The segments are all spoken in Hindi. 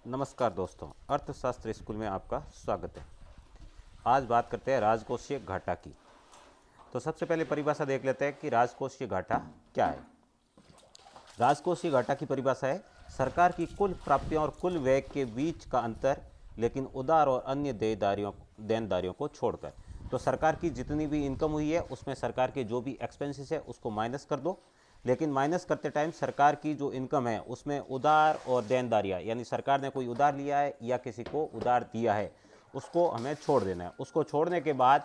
नमस्कार दोस्तों, अर्थशास्त्र स्कूल में आपका स्वागत है। आज बात करते हैं राजकोषीय घाटा की। तो सबसे पहले परिभाषा देख लेते हैं कि राजकोषीय घाटा क्या है। राजकोषीय घाटा की परिभाषा है सरकार की कुल प्राप्तियों और कुल व्यय के बीच का अंतर, लेकिन उधार और अन्य देनदारियों को छोड़कर। तो सरकार की जितनी भी इनकम हुई है उसमें सरकार के जो भी एक्सपेंसेस है उसको माइनस कर दो, लेकिन माइनस करते टाइम सरकार की जो इनकम है उसमें उधार और देनदारियाँ, यानी सरकार ने कोई उधार लिया है या किसी को उधार दिया है, उसको हमें छोड़ देना है। उसको छोड़ने के बाद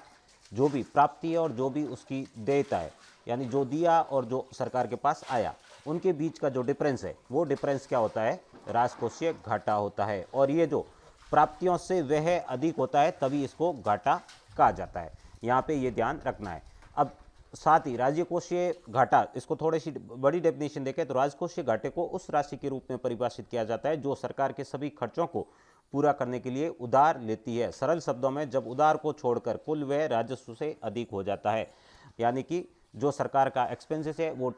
जो भी प्राप्ति है और जो भी उसकी देयता है, यानी जो दिया और जो सरकार के पास आया, उनके बीच का जो डिफरेंस है वो डिफरेंस क्या होता है? राजकोषीय घाटा होता है। और ये जो प्राप्तियों से वह अधिक होता है तभी इसको घाटा कहा जाता है। यहाँ पे ये ध्यान रखना है। अब साथ ही राजकोषीय घाटा, इसको थोड़ी सी बड़ी डेफिनेशन देखें तो राजकोषीय घाटे को उस राशि के रूप में परिभाषित किया जाता है जो सरकार के सभी खर्चों को पूरा करने के लिए उधार लेती है। सरल शब्दों में, जब उधार को छोड़कर कुल व्यय राजस्व से अधिक हो जाता है, यानी कि जो सरकार का एक्सपेंसेस है वो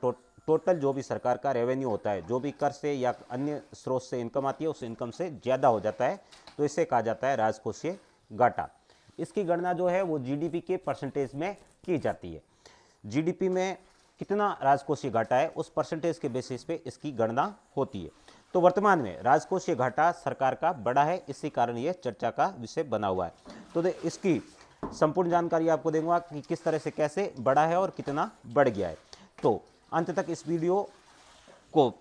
टोटल जो भी सरकार का रेवेन्यू होता है, जो भी कर से या अन्य स्रोत से इनकम आती है, उस इनकम से ज़्यादा हो जाता है, तो इसे कहा जाता है राजकोषीय घाटा। इसकी गणना जो है वो जीडीपी के परसेंटेज में की जाती है। जीडीपी में कितना राजकोषीय घाटा है उस परसेंटेज के बेसिस पे इसकी गणना होती है। तो वर्तमान में राजकोषीय घाटा सरकार का बड़ा है, इसी कारण ये चर्चा का विषय बना हुआ है। तो इसकी संपूर्ण जानकारी आपको दूंगा कि किस तरह से कैसे बढ़ा है और कितना बढ़ गया है। तो अंत तक इस वीडियो को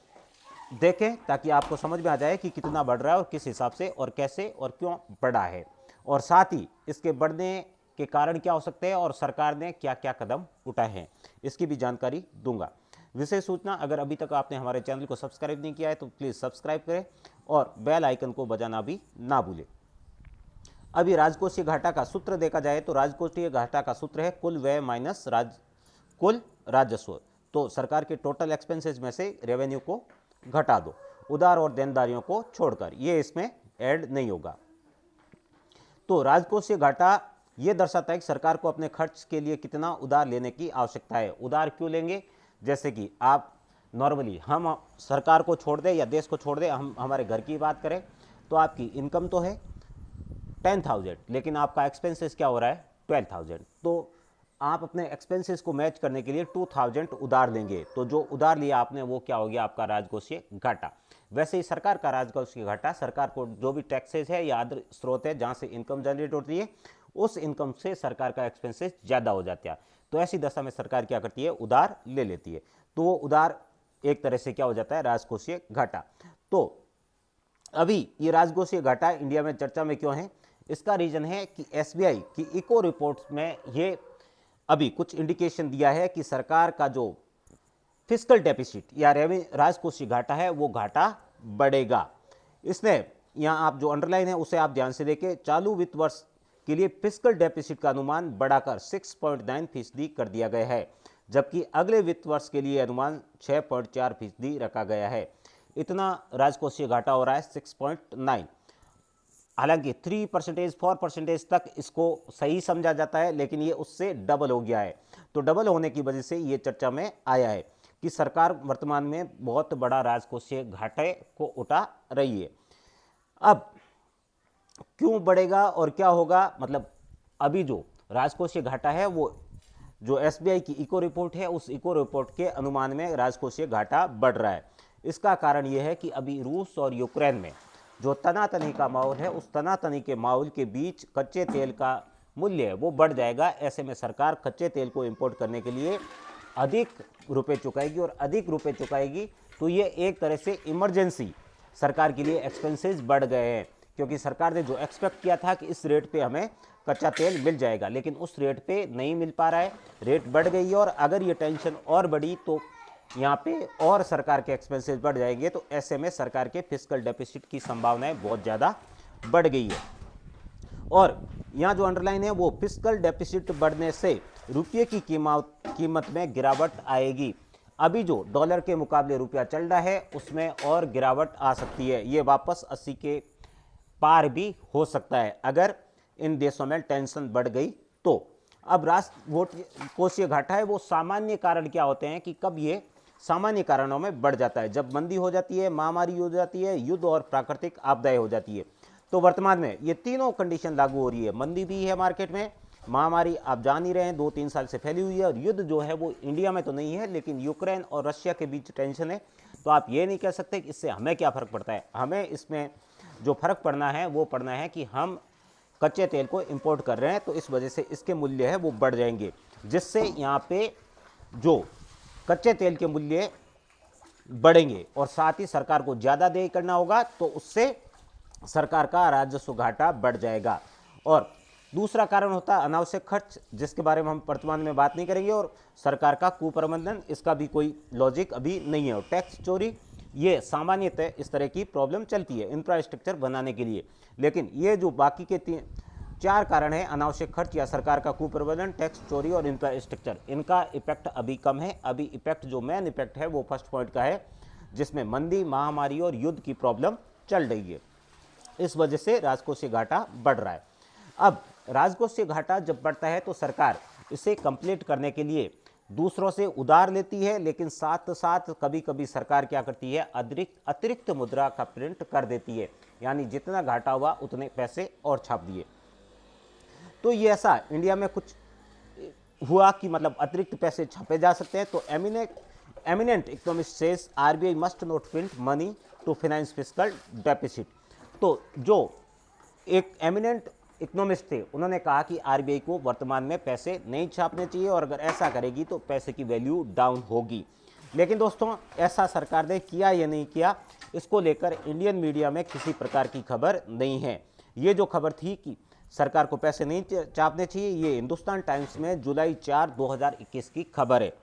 देखें ताकि आपको समझ में आ जाए कि कितना बढ़ रहा है और किस हिसाब से और कैसे और क्यों बढ़ा है, और साथ ही इसके बढ़ने के कारण क्या हो सकते हैं और सरकार ने क्या क्या कदम उठाए हैं, इसकी भी जानकारी दूंगा। विशेष सूचना, अगर अभी तक आपने हमारे चैनल को सब्सक्राइब नहीं किया है तो प्लीज़ सब्सक्राइब करें और बेल आइकन को बजाना भी ना भूलें। अभी राजकोषीय घाटा का सूत्र देखा जाए तो राजकोषीय घाटा का सूत्र है कुल व्यय माइनस कुल राजस्व। तो सरकार के टोटल एक्सपेंसेस में से रेवेन्यू को घटा दो, उधार और देनदारियों को छोड़कर, ये इसमें ऐड नहीं होगा। तो राजकोषीय घाटा ये दर्शाता है कि सरकार को अपने खर्च के लिए कितना उधार लेने की आवश्यकता है। उधार क्यों लेंगे? जैसे कि आप नॉर्मली हम सरकार को छोड़ दें या देश को छोड़ दें, हम हमारे घर की बात करें तो आपकी इनकम तो है 10,000, लेकिन आपका एक्सपेंसेस क्या हो रहा है 12,000। तो आप अपने एक्सपेंसेस को मैच करने के लिए 2,000 उधार लेंगे, तो जो उधार लिया आपने वो क्या हो गया? आपका राजकोषीय घाटा। वैसे ही सरकार का राजकोषीय घाटा, सरकार को जो भी टैक्सेस है या अदर स्रोत है जहाँ से इनकम जनरेट होती है, उस इनकम से सरकार का एक्सपेंसेस ज़्यादा हो जाता है। तो ऐसी दशा में सरकार क्या करती है? उधार ले लेती है। तो वो उधार एक तरह से क्या हो जाता है? राजकोषीय घाटा। तो अभी ये राजकोषीय घाटा इंडिया में चर्चा में क्यों है? इसका रीजन है कि एसबीआई की इको रिपोर्ट्स में ये अभी कुछ इंडिकेशन दिया है कि सरकार का जो फिस्कल डेफिसिट या राजकोषीय घाटा है वो घाटा बढ़ेगा। इसने यहाँ आप जो अंडरलाइन है उसे आप ध्यान से देखें, चालू वित्त वर्ष के लिए फिस्कल डेफिसिट का अनुमान बढ़ाकर 6.9% कर दिया गया है, जबकि अगले वित्त वर्ष के लिए अनुमान 6.4% रखा गया है। इतना राजकोषीय घाटा हो रहा है 6.9। हालांकि 3% 4% तक इसको सही समझा जाता है, लेकिन ये उससे डबल हो गया है। तो डबल होने की वजह से ये चर्चा में आया है कि सरकार वर्तमान में बहुत बड़ा राजकोषीय घाटे को उठा रही है। अब क्यों बढ़ेगा और क्या होगा? मतलब अभी जो राजकोषीय घाटा है वो जो एसबीआई की इको रिपोर्ट है, उस इको रिपोर्ट के अनुमान में राजकोषीय घाटा बढ़ रहा है। इसका कारण यह है कि अभी रूस और यूक्रेन में जो तनातनी का माहौल है, उस तनातनी के माहौल के बीच कच्चे तेल का मूल्य है वो बढ़ जाएगा। ऐसे में सरकार कच्चे तेल को इंपोर्ट करने के लिए अधिक रुपए चुकाएगी, और अधिक रुपए चुकाएगी तो ये एक तरह से इमरजेंसी सरकार के लिए एक्सपेंसेस बढ़ गए हैं, क्योंकि सरकार ने जो एक्सपेक्ट किया था कि इस रेट पे हमें कच्चा तेल मिल जाएगा, लेकिन उस रेट पे नहीं मिल पा रहा है, रेट बढ़ गई है। और अगर ये टेंशन और बढ़ी तो यहाँ पे और सरकार के एक्सपेंसेस बढ़ जाएंगे। तो ऐसे में सरकार के फिस्कल डेफिसिट की संभावनाएं बहुत ज़्यादा बढ़ गई है। और यहाँ जो अंडरलाइन है वो फिस्कल डेफिसिट बढ़ने से रुपये की कीमत में गिरावट आएगी। अभी जो डॉलर के मुकाबले रुपया चल रहा है उसमें और गिरावट आ सकती है, ये वापस 80 के पार भी हो सकता है अगर इन देशों में टेंशन बढ़ गई तो। अब राष्ट्रकोषीय घाटा है वो सामान्य कारण क्या होते हैं कि कब ये सामान्य कारणों में बढ़ जाता है। जब मंदी हो जाती है, महामारी हो जाती है, युद्ध और प्राकृतिक आपदाएं हो जाती है। तो वर्तमान में ये तीनों कंडीशन लागू हो रही है। मंदी भी है मार्केट में, महामारी आप जान ही रहे हैं 2-3 साल से फैली हुई है, और युद्ध जो है वो इंडिया में तो नहीं है, लेकिन यूक्रेन और रशिया के बीच टेंशन है। तो आप ये नहीं कह सकते कि इससे हमें क्या फ़र्क पड़ता है। हमें इसमें जो फ़र्क पड़ना है वो पड़ना है कि हम कच्चे तेल को इंपोर्ट कर रहे हैं, तो इस वजह से इसके मूल्य है वो बढ़ जाएंगे, जिससे यहाँ पे जो कच्चे तेल के मूल्य बढ़ेंगे और साथ ही सरकार को ज़्यादा देय करना होगा, तो उससे सरकार का राजस्व घाटा बढ़ जाएगा। और दूसरा कारण होता है अनावश्यक खर्च, जिसके बारे में हम वर्तमान में बात नहीं करेंगे, और सरकार का कुप्रबंधन, इसका भी कोई लॉजिक अभी नहीं है। और टैक्स चोरी, ये सामान्यतः इस तरह की प्रॉब्लम चलती है इंफ्रास्ट्रक्चर बनाने के लिए। लेकिन ये जो बाकी के 4 कारण हैं, अनावश्यक खर्च या सरकार का कुप्रबंधन, टैक्स चोरी और इंफ्रास्ट्रक्चर, इनका इफेक्ट अभी कम है। अभी इफेक्ट जो मेन इफेक्ट है वो फर्स्ट पॉइंट का है, जिसमें मंदी, महामारी और युद्ध की प्रॉब्लम चल रही है। इस वजह से राजकोषीय घाटा बढ़ रहा है। अब राजकोषीय घाटा जब बढ़ता है तो सरकार इसे कंप्लीट करने के लिए दूसरों से उधार लेती है, लेकिन साथ साथ कभी कभी सरकार क्या करती है, अतिरिक्त मुद्रा का प्रिंट कर देती है, यानी जितना घाटा हुआ उतने पैसे और छाप दिए। तो ये ऐसा इंडिया में कुछ हुआ कि मतलब अतिरिक्त पैसे छापे जा सकते हैं। तो eminent economist says RBI must not print money to finance fiscal deficit. तो जो एक एमिनेंट इकोनॉमिस्ट थे, उन्होंने कहा कि आरबीआई को वर्तमान में पैसे नहीं छापने चाहिए, और अगर ऐसा करेगी तो पैसे की वैल्यू डाउन होगी। लेकिन दोस्तों, ऐसा सरकार ने किया या नहीं किया, इसको लेकर इंडियन मीडिया में किसी प्रकार की खबर नहीं है। ये जो खबर थी कि सरकार को पैसे नहीं छापने चाहिए, ये हिंदुस्तान टाइम्स में जुलाई 4, 2021 की खबर है।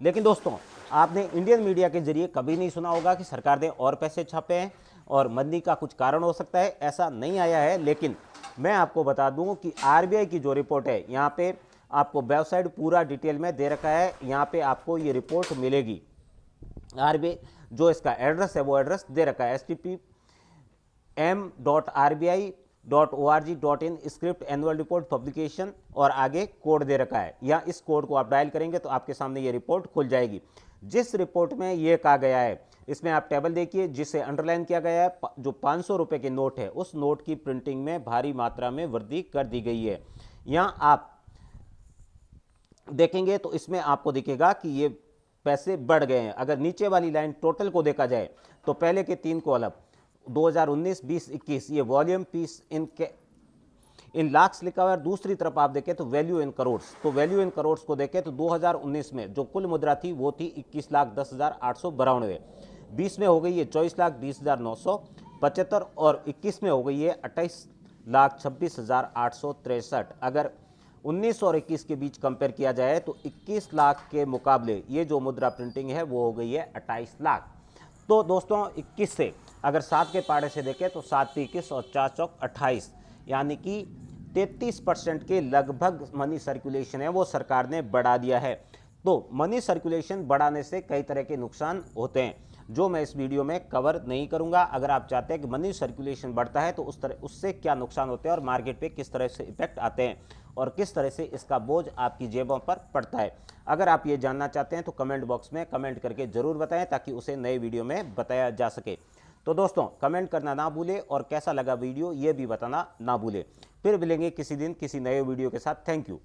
लेकिन दोस्तों, आपने इंडियन मीडिया के जरिए कभी नहीं सुना होगा कि सरकार ने और पैसे छापे हैं और मंदी का कुछ कारण हो सकता है, ऐसा नहीं आया है। लेकिन मैं आपको बता दूं कि आरबीआई की जो रिपोर्ट है, यहाँ पे आपको वेबसाइट पूरा डिटेल में दे रखा है, यहाँ पे आपको ये रिपोर्ट मिलेगी। आरबीआई जो इसका एड्रेस है वो एड्रेस दे रखा है, stpm.rbi.org.in script annual report publication, और आगे कोड दे रखा है। या इस कोड को आप डायल करेंगे तो आपके सामने ये रिपोर्ट खुल जाएगी। जिस रिपोर्ट में ये कहा गया है, इसमें आप टेबल देखिए जिसे अंडरलाइन किया गया है, जो 500 रुपये के नोट है, उस नोट की प्रिंटिंग में भारी मात्रा में वृद्धि कर दी गई है। यहाँ आप देखेंगे तो इसमें आपको दिखेगा कि ये पैसे बढ़ गए हैं। अगर नीचे वाली लाइन टोटल को देखा जाए तो पहले के 3 कॉलम 2019, 20, 21 ये वॉल्यूम पीस इन लाख्स लिखा हुआ है। दूसरी तरफ आप देखें तो वैल्यू इन करोड्स, तो वैल्यू इन करोड्स को देखें तो 2019 में जो कुल मुद्रा थी वो थी 21,10,892, 20 में हो गई है 24,20,975, और 21 में हो गई है 28,26,863। अगर 19 और 21 के बीच कंपेयर किया जाए तो 21 लाख के मुकाबले ये जो मुद्रा प्रिंटिंग है वो हो गई है 28 लाख। तो दोस्तों, 21 से अगर 7 के पाड़े से देखें तो 7 पे 21 और 4 चौक 28, यानी कि 33% के लगभग मनी सर्कुलेशन है वो सरकार ने बढ़ा दिया है। तो मनी सर्कुलेशन बढ़ाने से कई तरह के नुकसान होते हैं, जो मैं इस वीडियो में कवर नहीं करूंगा। अगर आप चाहते हैं कि मनी सर्कुलेशन बढ़ता है तो उससे क्या नुकसान होते हैं और मार्केट पे किस तरह से इफेक्ट आते हैं और किस तरह से इसका बोझ आपकी जेबों पर पड़ता है, अगर आप ये जानना चाहते हैं तो कमेंट बॉक्स में कमेंट करके ज़रूर बताएं, ताकि उसे नए वीडियो में बताया जा सके। तो दोस्तों, कमेंट करना ना भूलें और कैसा लगा वीडियो ये भी बताना ना भूलें। फिर मिलेंगे किसी दिन किसी नए वीडियो के साथ। Thank you.